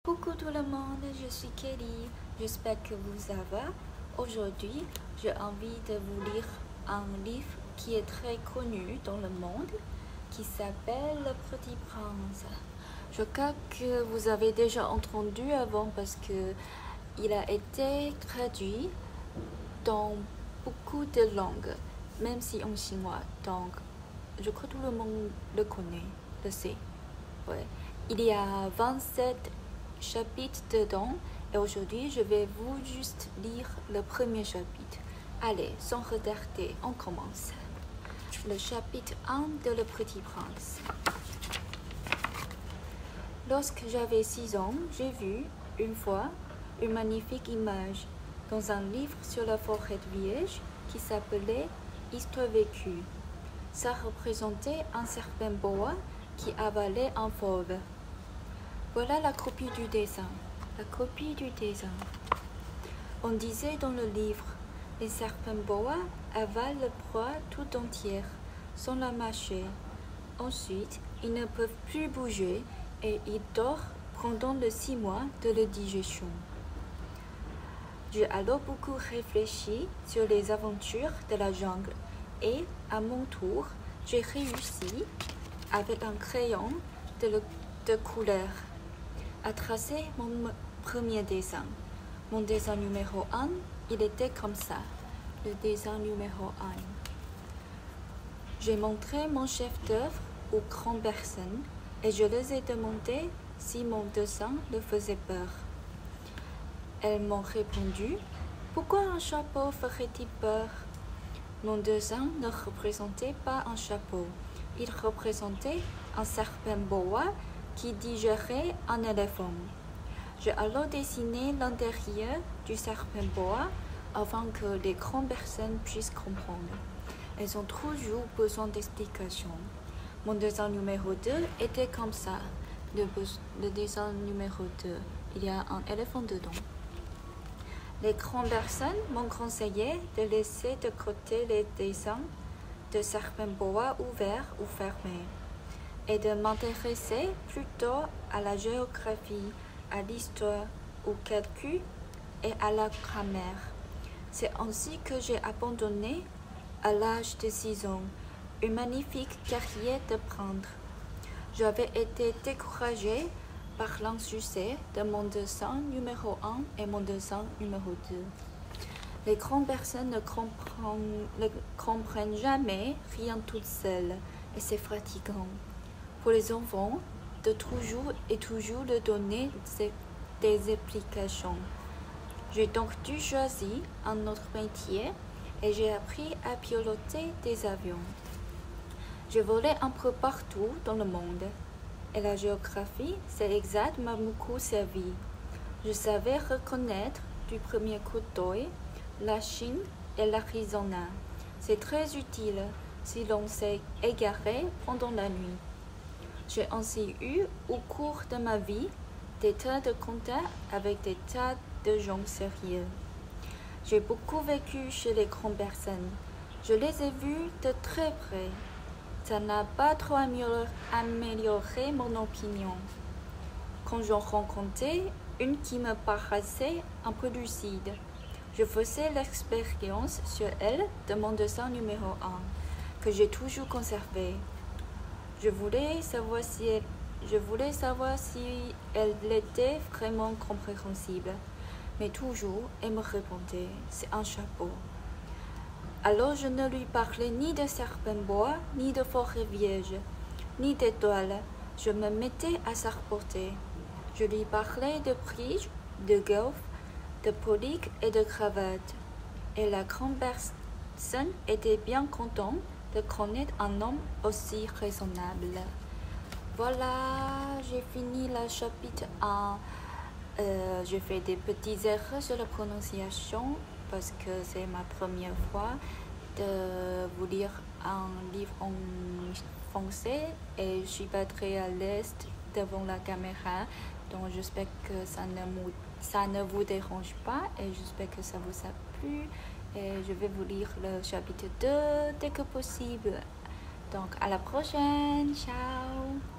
Coucou tout le monde, je suis Kelly, j'espère que vous allez. Aujourd'hui, j'ai envie de vous lire un livre qui est très connu dans le monde, qui s'appelle Le Petit Prince. Je crois que vous avez déjà entendu avant parce que il a été traduit dans beaucoup de langues, même si en chinois. Donc, je crois que tout le monde le connaît, le sait. Ouais. Il y a 27 chapitres dedans et aujourd'hui je vais vous juste lire le premier chapitre. Allez, sans retarder, on commence. Le chapitre 1 de Le Petit Prince. Lorsque j'avais 6 ans, j'ai vu une fois une magnifique image dans un livre sur la forêt vierge qui s'appelait Histoire vécue. Ça représentait un serpent boa qui avalait un fauve. Voilà la copie du dessin. La copie du dessin. On disait dans le livre, les serpents boa avalent le proie tout entière, sans la mâcher. Ensuite, ils ne peuvent plus bouger et ils dorment pendant les 6 mois de la digestion. J'ai alors beaucoup réfléchi sur les aventures de la jungle et, à mon tour, j'ai réussi, avec un crayon de couleur, à tracer mon premier dessin. Mon dessin numéro 1, il était comme ça, le dessin numéro 1. J'ai montré mon chef d'œuvre aux grandes personnes et je les ai demandé si mon dessin leur faisait peur. Elles m'ont répondu, pourquoi un chapeau ferait-il peur? Mon dessin ne représentait pas un chapeau, il représentait un serpent boa qui digérait un éléphant. J'ai alors dessiné l'intérieur du serpent boa afin que les grandes personnes puissent comprendre. Elles ont toujours besoin d'explications. Mon dessin numéro 2 était comme ça. Le dessin numéro 2, il y a un éléphant dedans. Les grandes personnes m'ont conseillé de laisser de côté les dessins de serpents boa ouverts ou fermés et de m'intéresser plutôt à la géographie, à l'histoire, au calcul et à la grammaire. C'est ainsi que j'ai abandonné, à l'âge de 6 ans, une magnifique carrière de peintre. J'avais été découragée par l'insuccès de mon dessin numéro 1 et mon dessin numéro 2. Les grandes personnes ne comprennent jamais rien toutes seules et c'est fatigant. Pour les enfants, de toujours et toujours leur donner des explications. J'ai donc dû choisir un autre métier et j'ai appris à piloter des avions. J'ai volé un peu partout dans le monde et la géographie, c'est exact, m'a beaucoup servi. Je savais reconnaître du premier coup d'œil la Chine et l'Arizona. C'est très utile si l'on s'est égaré pendant la nuit. J'ai ainsi eu, au cours de ma vie, des tas de contacts avec des tas de gens sérieux. J'ai beaucoup vécu chez les grandes personnes. Je les ai vus de très près. Ça n'a pas trop amélioré mon opinion. Quand j'en rencontrais une qui me paraissait un peu lucide, je faisais l'expérience sur elle de mon dessin numéro 1, que j'ai toujours conservé. Je voulais savoir si elle était vraiment compréhensible. Mais toujours, elle me répondait, c'est un chapeau. Alors je ne lui parlais ni de serpent bois, ni de forêt vierge, ni d'étoiles. Je me mettais à sa portée. Je lui parlais de bridge, de golf, de polique et de cravate. Et la grande personne était bien contente de connaître un homme aussi raisonnable. Voilà, j'ai fini le chapitre 1. J'ai fait des petites erreurs sur la prononciation parce que c'est ma première fois de vous lire un livre en français et je suis pas très à l'aise devant la caméra. Donc j'espère que ça ne vous dérange pas et j'espère que ça vous a plu. Et je vais vous lire le chapitre 2 dès que possible. Donc à la prochaine, ciao!